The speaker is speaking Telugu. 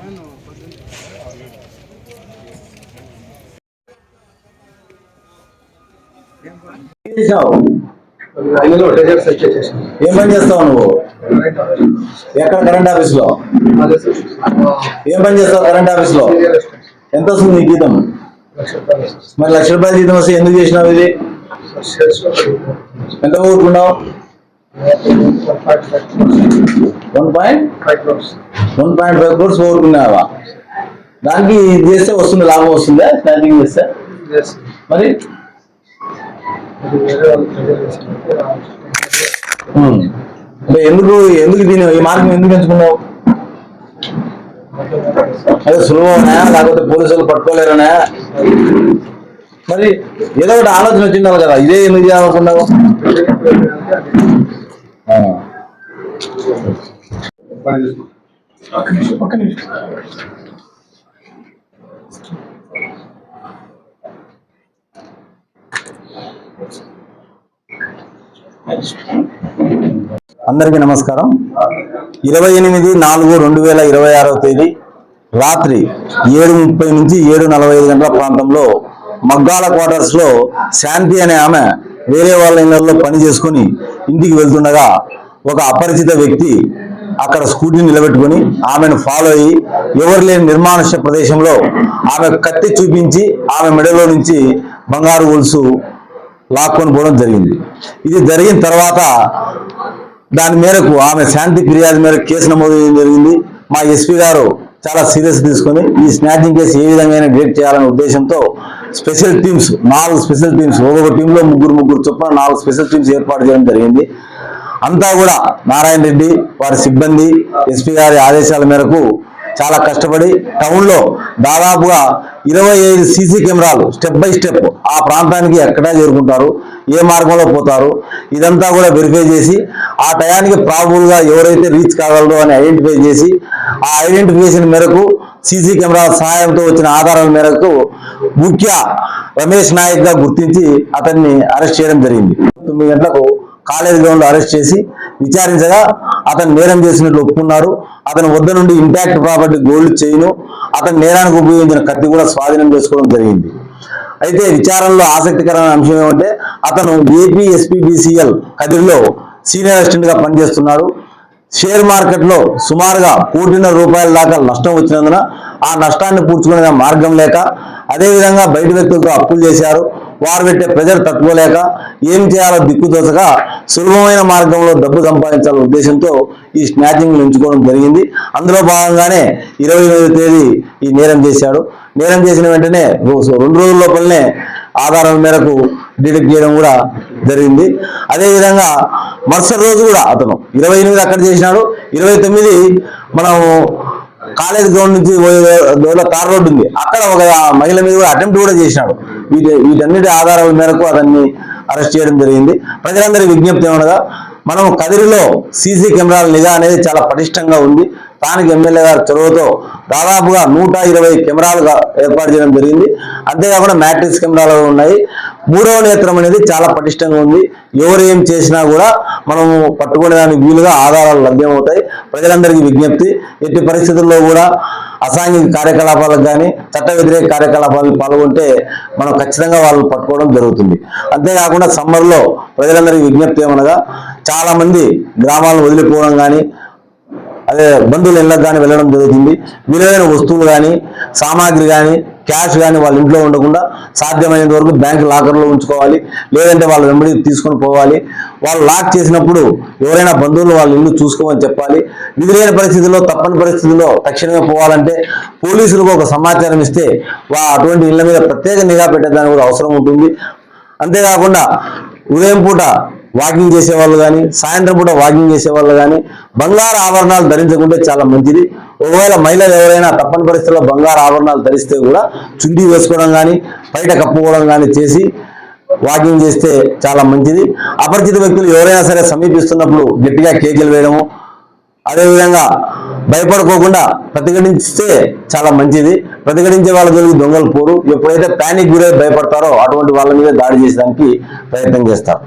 ఏం పని చేస్తావు నువ్వు? ఎక్కడ? కరెంట్ ఆఫీస్ లో. ఏం పని చేస్తావు కరెంట్ ఆఫీస్ లో? ఎంత వస్తుంది నీ జీతం? మరి ₹1,00,000 జీతం వస్తే ఎందుకు చేసినావు ఇది? ఎంత ఊరుకున్నావు? 1.5 crores ఊరుకున్నావా? దానికి ఇది చేస్తే వస్తుంది, లాభం వస్తుందా స్నాచింగ్ చేస్తే? మరి ఎందుకు ఎందుకు దీని ఈ మార్గం ఎందుకు ఎంచుకున్నావు? అదే సులభమనా లేకపోతే పోలీసులు పట్టుకోలేరనా? మరి ఏదో ఒకటి ఆలోచన వచ్చిండాలి కదా, ఇదే ఎందుకు చేయాలనుకున్నావు? అందరికీ నమస్కారం. 28/4/2026 రాత్రి 7:30 నుంచి 7:45 గంటల ప్రాంతంలో మగ్గాల క్వార్టర్స్ లో శాంతి అనే ఆమె వేరే వాళ్ళ ఇళ్లలో పని చేసుకుని ఇంటికి వెళ్తుండగా ఒక అపరిచిత వ్యక్తి అక్కడ స్కూటీని నిలబెట్టుకుని ఆమెను ఫాలో అయ్యి ఎవరు లేని నిర్మానుష్య ప్రదేశంలో ఆమె కత్తి చూపించి ఆమె మెడలో నుంచి బంగారు గొలుసు లాక్కొని పోవడం జరిగింది. ఇది జరిగిన తర్వాత దాని మేరకు ఆమె శాంతి ఫిర్యాదు మేరకు కేసు నమోదు చేయడం జరిగింది. మా ఎస్పీ గారు చాలా సీరియస్ తీసుకొని ఈ స్నాచింగ్ కేసు ఏ విధంగా డిటెక్ట్ చేయాలనే ఉద్దేశంతో స్పెషల్ టీమ్స్ 4 స్పెషల్ టీమ్స్ ఒక్కొక్క టీంలో ముగ్గురు చొప్పున 4 స్పెషల్ టీమ్స్ ఏర్పాటు చేయడం జరిగింది. అంతా కూడా నారాయణ రెడ్డి వారి సిబ్బంది ఎస్పీ గారి ఆదేశాల మేరకు చాలా కష్టపడి టౌన్లో దాదాపుగా 25 సీసీ కెమెరాలు స్టెప్ బై స్టెప్ ఆ ప్రాంతానికి ఎక్కడా చేరుకుంటారు, ఏ మార్గంలో పోతారు, ఇదంతా కూడా వెరిఫై చేసి ఆ టయానికి ప్రాబబుల్ గా ఎవరైతే రీచ్ కాగలరో అని ఐడెంటిఫై చేసి ఆ ఐడెంటిఫికేషన్ మేరకు సీసీ కెమెరాల సహాయంతో వచ్చిన ఆధారాల మేరకు ముఖ్య రమేష్ నాయక్ గా గుర్తించి అతన్ని అరెస్ట్ చేయడం జరిగింది. 9 గంటలకు కాలేజ్ గ్రౌండ్ లో అరెస్ట్ చేసి విచారించగా అతను నేరం చేసినట్లు ఒప్పుకున్నారు. అతని వద్ద నుండి ఇంటాక్ట్ ప్రాపర్టీ గోల్డ్ చైను, అతని నేరానికి ఉపయోగించిన కత్తి కూడా స్వాధీనం చేసుకోవడం జరిగింది. అయితే విచారణలో ఆసక్తికరమైన అంశం ఏమంటే అతను ఏపీ SPBCL కదిరిలో సీనియర్ అసిస్టెంట్ గా పనిచేస్తున్నాడు. షేర్ మార్కెట్ లో సుమారుగా ₹1,50,00,000 దాకా నష్టం వచ్చినందున ఆ నష్టాన్ని పూడ్చుకునే మార్గం లేక అదేవిధంగా బయట వ్యక్తులతో అప్పులు చేశారు. వారు పెట్టే ప్రెజర్ తట్టుకోలేక ఏం చేయాలో దిక్కుతోచక సులభమైన మార్గంలో డబ్బు సంపాదించాలనే ఉద్దేశంతో ఈ స్నాచింగ్ ఎంచుకోవడం జరిగింది. అందులో భాగంగానే 28వ తేదీ ఈ నేరం చేశాడు. నేరం చేసిన వెంటనే 2 రోజుల లోపలనే ఆధారాల మేరకు డిటెక్ట్ చేయడం కూడా జరిగింది. అదేవిధంగా మరుసటి రోజు కూడా అతను 28 అక్కడ చేసినాడు. 29 మనం కాలేజ్ గ్రౌండ్ నుంచి తార్ రోడ్డు ఉంది, అక్కడ ఒక మహిళ మీద కూడా అటెంప్ట్ కూడా చేసినాడు. వీటన్నిటి ఆధారాల మేరకు అతన్ని అరెస్ట్ చేయడం జరిగింది. ప్రజలందరికీ విజ్ఞప్తి ఏమనగా మనం కదిరిలో సీసీ కెమెరాల నిఘా అనేది చాలా పటిష్టంగా ఉంది. స్థానిక ఎమ్మెల్యే గారి చొరవతో దాదాపుగా 120 కెమెరాలుగా ఏర్పాటు చేయడం జరిగింది. అంతేకాకుండా మ్యాట్రిక్స్ కెమెరాలు ఉన్నాయి. 3వ నేత్రం అనేది చాలా పటిష్టంగా ఉంది. ఎవరు ఏం చేసినా కూడా మనము పట్టుకునేదానికి వీలుగా ఆధారాలు లభ్యమవుతాయి. ప్రజలందరికీ విజ్ఞప్తి, ఎట్టి పరిస్థితుల్లో కూడా అసాంఘిక కార్యకలాపాలకు కానీ చట్ట వ్యతిరేక కార్యకలాపాలకు పాల్గొంటే మనం ఖచ్చితంగా వాళ్ళని పట్టుకోవడం జరుగుతుంది. అంతేకాకుండా సమ్మర్లో ప్రజలందరికీ విజ్ఞప్తి ఏమనగా చాలా మంది గ్రామాలను వదిలిపోవడం కానీ అదే బంధువుల ఇళ్ళకు కానీ వెళ్ళడం జరుగుతుంది. విలువైన వస్తువులు కానీ సామాగ్రి కానీ క్యాష్ కానీ వాళ్ళ ఇంట్లో ఉండకుండా సాధ్యమైనంత వరకు బ్యాంక్ లాకర్లో ఉంచుకోవాలి, లేదంటే వాళ్ళు వెంబడి తీసుకొని పోవాలి. వాళ్ళు లాక్ చేసినప్పుడు ఎవరైనా బంధువులు వాళ్ళ ఇల్లు చూసుకోమని చెప్పాలి. విధిలేని పరిస్థితుల్లో తప్పని పరిస్థితుల్లో తక్షణమే పోవాలంటే పోలీసులకు ఒక సమాచారం ఇస్తే అటువంటి ఇళ్ల మీద ప్రత్యేక నిఘా పెట్టేదానికి కూడా అవసరం ఉంటుంది. అంతేకాకుండా ఉదయం పూట వాకింగ్ చేసేవాళ్ళు కానీ సాయంత్రం పూట వాకింగ్ చేసేవాళ్ళు కానీ బంగారు ఆభరణాలు ధరించకుంటే చాలా మంచిది. ఒకవేళ మహిళలు ఎవరైనా తప్పని పరిస్థితుల్లో బంగారు ఆభరణాలు ధరిస్తే కూడా చుండీ వేసుకోవడం కానీ బయట కప్పుకోవడం కానీ చేసి వాకింగ్ చేస్తే చాలా మంచిది. అపరిచిత వ్యక్తులు ఎవరైనా సరే సమీపిస్తున్నప్పుడు గట్టిగా కేకలు వేయడము, అదేవిధంగా భయపడుకోకుండా ప్రతిఘటిస్తే చాలా మంచిది. ప్రతిఘటించే వాళ్ళ జోలికి దొంగలు పోరు. ఎప్పుడైతే ప్యానిక్ గురై భయపడతారో అటువంటి వాళ్ళ మీద దాడి చేసేదానికి ప్రయత్నం చేస్తారు.